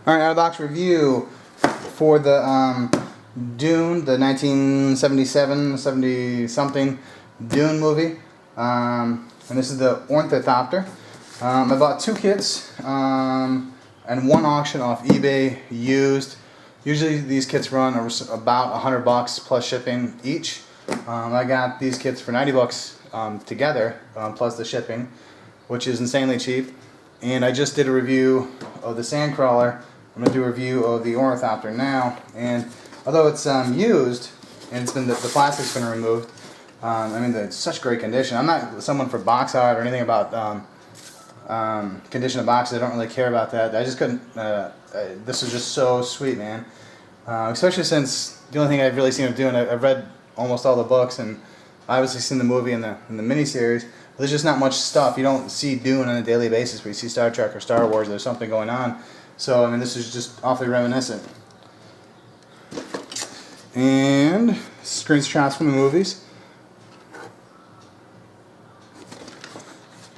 Alright, out of box review for the Dune, the 1977, 70 something Dune movie. And this is the Ornithopter. I bought two kits and one auction off eBay used. Usually these kits run about $100 plus shipping each. I got these kits for $90 together plus the shipping, which is insanely cheap. And I just did a review of the Sandcrawler. I'm going to do a review of the Ornithopter now. And although it's used and it's been the plastic's been removed, I mean it's such great condition. I'm not someone for box art or anything about condition of boxes. I don't really care about that. I just couldn't. This is just so sweet, man. Especially since the only thing I've really seen of Dune, I've read almost all the books and obviously seen the movie and the miniseries. There's just not much stuff. You don't see Dune on a daily basis where you see Star Trek or Star Wars. There's something going on. So I mean, this is just awfully reminiscent. And screenshots from the movies.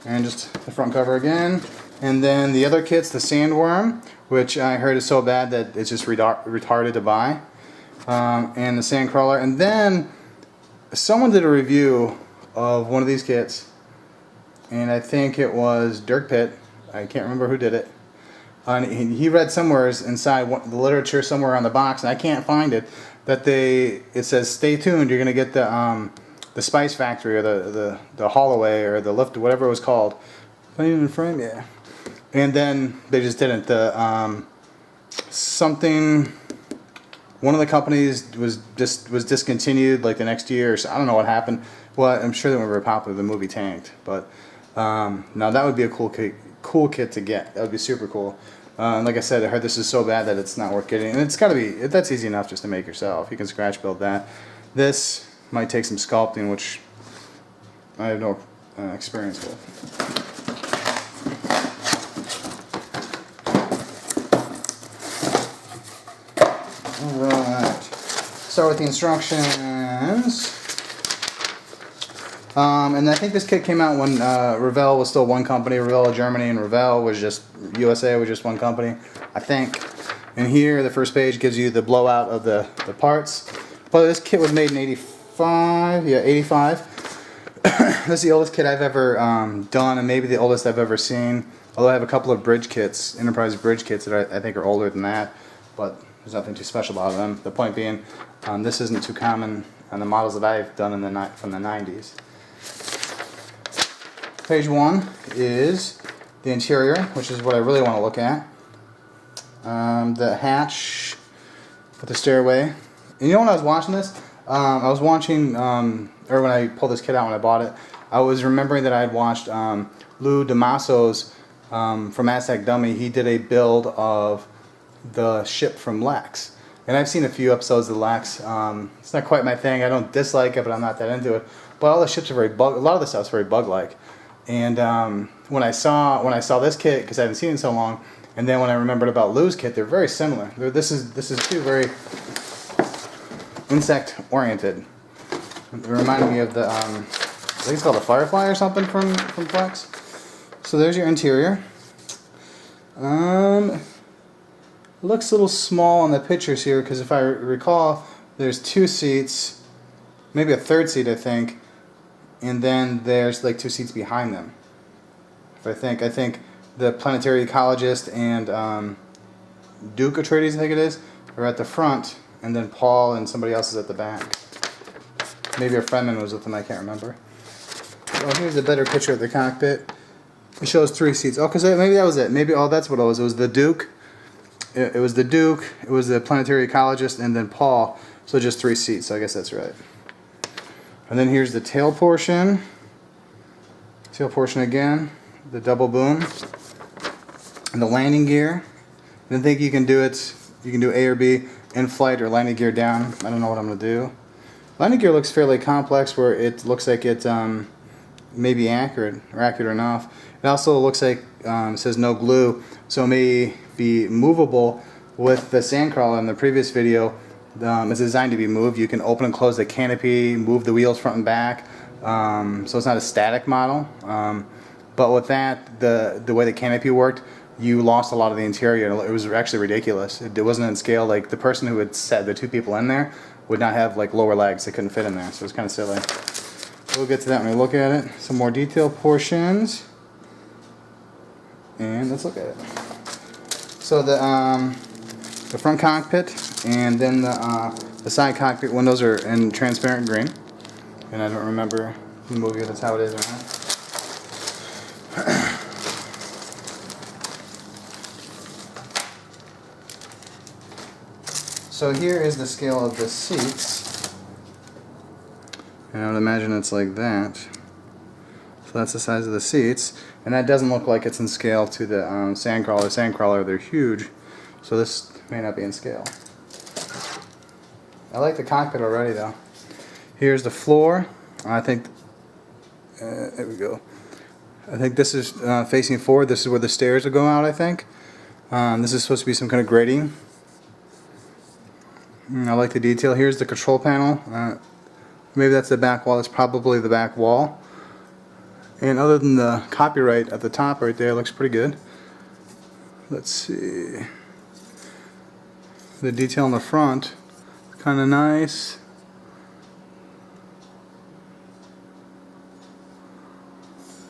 And just the front cover again. And then the other kit's the Sandworm, which I heard is so bad that it's just retarded to buy. And the Sandcrawler. And then someone did a review of one of these kits, and I think it was Dirk Pitt. I can't remember who did it. And he read somewhere inside the literature, somewhere on the box, and I can't find it, that it says, "Stay tuned. You're gonna get the Spice Factory or the Holloway or the Lift, whatever it was called." Not even in frame, yeah. And then they just didn't. One of the companies was discontinued like the next year. So I don't know what happened. Well, I'm sure they were very popular. The movie tanked, but now that would be a cool kit to get. That would be super cool. And like I said, I heard this is so bad that it's not worth getting. And it's got to be. That's easy enough just to make yourself. You can scratch build that. This might take some sculpting, which I have no experience with. Alright, start with the instructions. And I think this kit came out when Revell was still one company. Revell Germany and Revell was just USA was just one company, I think. And here the first page gives you the blowout of the parts. But this kit was made in 85. Yeah, 85. This is the oldest kit I've ever done, and maybe the oldest I've ever seen. Although I have a couple of bridge kits, Enterprise bridge kits that I think are older than that, but there's nothing too special about them. The point being, this isn't too common on the models that I've done from the 90s. Page 1 is the interior, which is what I really want to look at. The hatch with the stairway. And you know when I was watching this? I was watching, or when I pulled this kit out when I bought it, I was remembering that I had watched Lou DeMasso's from Aztec Dummy. He did a build of the ship from Lex. And I've seen a few episodes of Lex. It's not quite my thing. I don't dislike it, but I'm not that into it. But all the ships are very a lot of the stuff's very bug-like. And when I saw this kit, because I haven't seen it in so long, and then when I remembered about Lou's kit, they're very similar. This is two very insect-oriented. It reminded me of the I think it's called the Firefly or something from Flex. So there's your interior. It looks a little small on the pictures here because if I recall, there's two seats, maybe a third seat I think, and then there's like two seats behind them. I think the planetary ecologist and Duke Atreides, I think it is, are at the front, and then Paul and somebody else is at the back. Maybe a Fremen was with them, I can't remember. Oh, here's a better picture of the cockpit. It shows three seats. Oh, because maybe that was it. Maybe, oh, that's what it was. It was the Duke. It was the Duke, it was the planetary ecologist, and then Paul. So just three seats, so I guess that's right. And then here's the tail portion. Tail portion again. The double boom. And the landing gear. I think you can do it, you can do A or B, in flight or landing gear down. I don't know what I'm going to do. Landing gear looks fairly complex where it looks like it may be accurate or accurate enough. It also looks like it says no glue, so it may be movable. With the Sandcrawler in the previous video, it's designed to be moved. You can open and close the canopy, move the wheels front and back, so it's not a static model. But with that, the way the canopy worked, you lost a lot of the interior. It was actually ridiculous. It wasn't in scale. Like the person who had set the 2 people in there would not have like lower legs. They couldn't fit in there, so it was kind of silly. We'll get to that when we look at it. Some more detailed portions, and let's look at it. So the front cockpit and then the side cockpit windows are in transparent green, and I don't remember the movie if that's how it is or not. So here is the scale of the seats, and I would imagine it's like that. So that's the size of the seats, and that doesn't look like it's in scale to the Sandcrawler. Sandcrawler, they're huge, so this may not be in scale. I like the cockpit already though. Here's the floor. I think, there we go. I think this is facing forward. This is where the stairs will go out, I think. This is supposed to be some kind of grating. I like the detail. Here's the control panel. Maybe that's the back wall. That's probably the back wall. And other than the copyright at the top right there, it looks pretty good. Let's see. The detail in the front, kind of nice.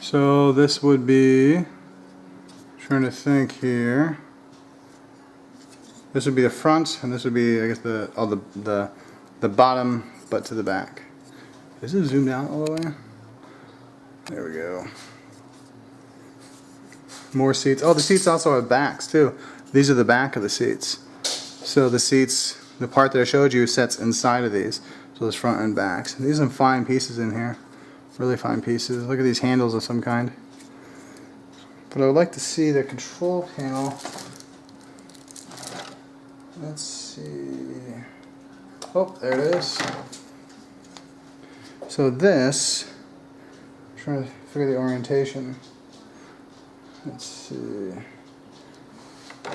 So this would be, trying to think here. This would be the front, and this would be, I guess, the bottom, but to the back. Is it zoomed out all the way? There we go. More seats. Oh, the seats also have backs too. These are the back of the seats. So the seats, the part that I showed you, sets inside of these. So there's front and backs. These are some fine pieces in here. Really fine pieces. Look at these handles of some kind. But I would like to see the control panel. Let's see. Oh, there it is. So this, I'm trying to figure the orientation. Let's see.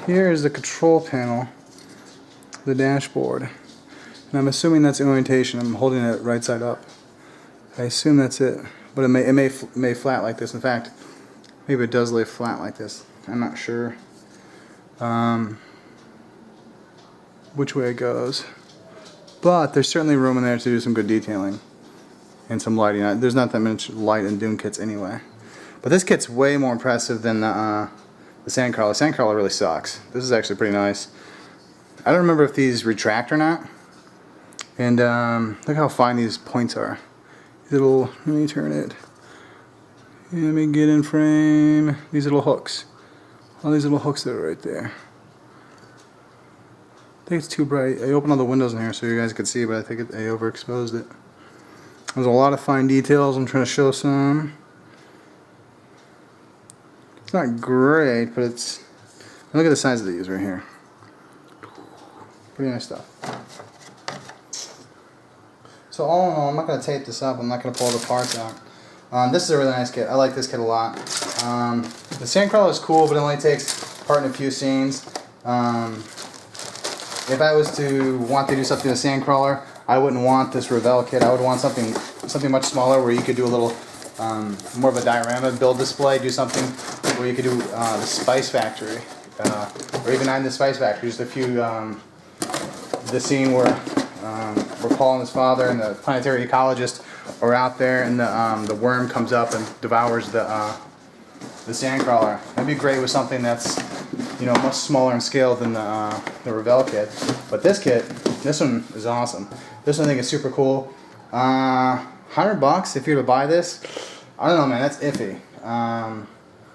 Here is the control panel, the dashboard. And I'm assuming that's the orientation. I'm holding it right side up. I assume that's it. But it may flat like this. In fact, maybe it does lay flat like this. I'm not sure which way it goes. But there's certainly room in there to do some good detailing and some lighting. There's not that much light in Dune kits anyway. But this kit's way more impressive than the Sandcrawler. Sandcrawler really sucks. This is actually pretty nice. I don't remember if these retract or not. And look how fine these points are. These little, let me turn it. Let me get in frame. These little hooks. All these little hooks that are right there. I think it's too bright. I opened all the windows in here so you guys could see, but I think I overexposed it. There's a lot of fine details. I'm trying to show some. It's not great, but it's... Look at the size of these right here. Pretty nice stuff. So all in all, I'm not going to tape this up. I'm not going to pull the parts out. This is a really nice kit. I like this kit a lot. The Sandcrawler is cool, but it only takes part in a few scenes. If I was to want to do something with Sandcrawler, I wouldn't want this Revell kit. I would want something much smaller where you could do a little more of a diorama build display. Do something where you could do the Spice Factory, or even I'm the Spice Factory. Just a few, the scene where Paul and his father and the planetary ecologist are out there, and the worm comes up and devours the Sandcrawler. That'd be great with something that's, you know, much smaller in scale than the Revell kit. But this kit, this one is awesome. This one I think is super cool. $100 if you were to buy this, I don't know, man, that's iffy.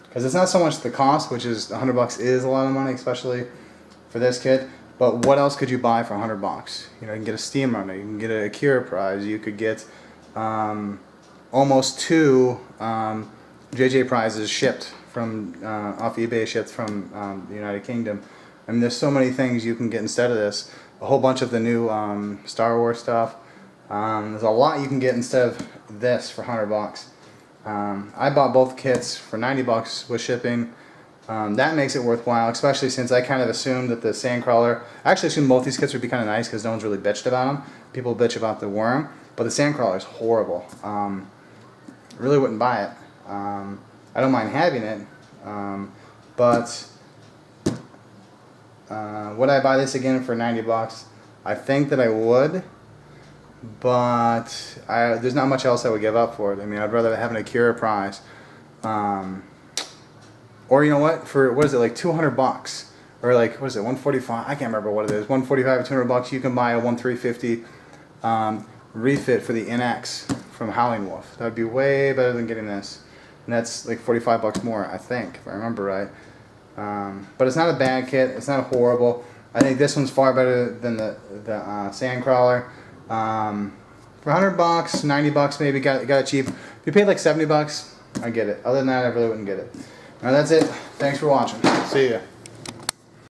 Because it's not so much the cost, which is $100 is a lot of money, especially for this kit. But what else could you buy for $100? You know, you can get a Steam Runner, you can get a Akira prize, you could get almost 2 JJ prizes shipped from off eBay, shipped from the United Kingdom. I mean, there's so many things you can get instead of this. A whole bunch of the new Star Wars stuff. There's a lot you can get instead of this for $100. I bought both kits for $90 with shipping. That makes it worthwhile, especially since I kind of assumed that the Sandcrawler, I actually assumed both these kits would be kind of nice because no one's really bitched about them. People bitch about the worm, but the Sandcrawler is horrible. Really wouldn't buy it. I don't mind having it, but Would I buy this again for 90 bucks? I think that I would, but there's not much else I would give up for it. I mean, I'd rather have an Akira prize. Or you know what? For, what is it, like 200 bucks? Or like, what is it, 145? I can't remember what it is. 145 or 200 bucks, you can buy a 1350 refit for the NX from Howling Wolf. That would be way better than getting this. And that's like 45 bucks more, I think, if I remember right. But it's not a bad kit. It's not horrible. I think this one's far better than the Sandcrawler. For 100 bucks, 90 bucks maybe, got it cheap. If you paid like 70 bucks, I get it. Other than that, I really wouldn't get it. Alright, that's it. Thanks for watching. See ya.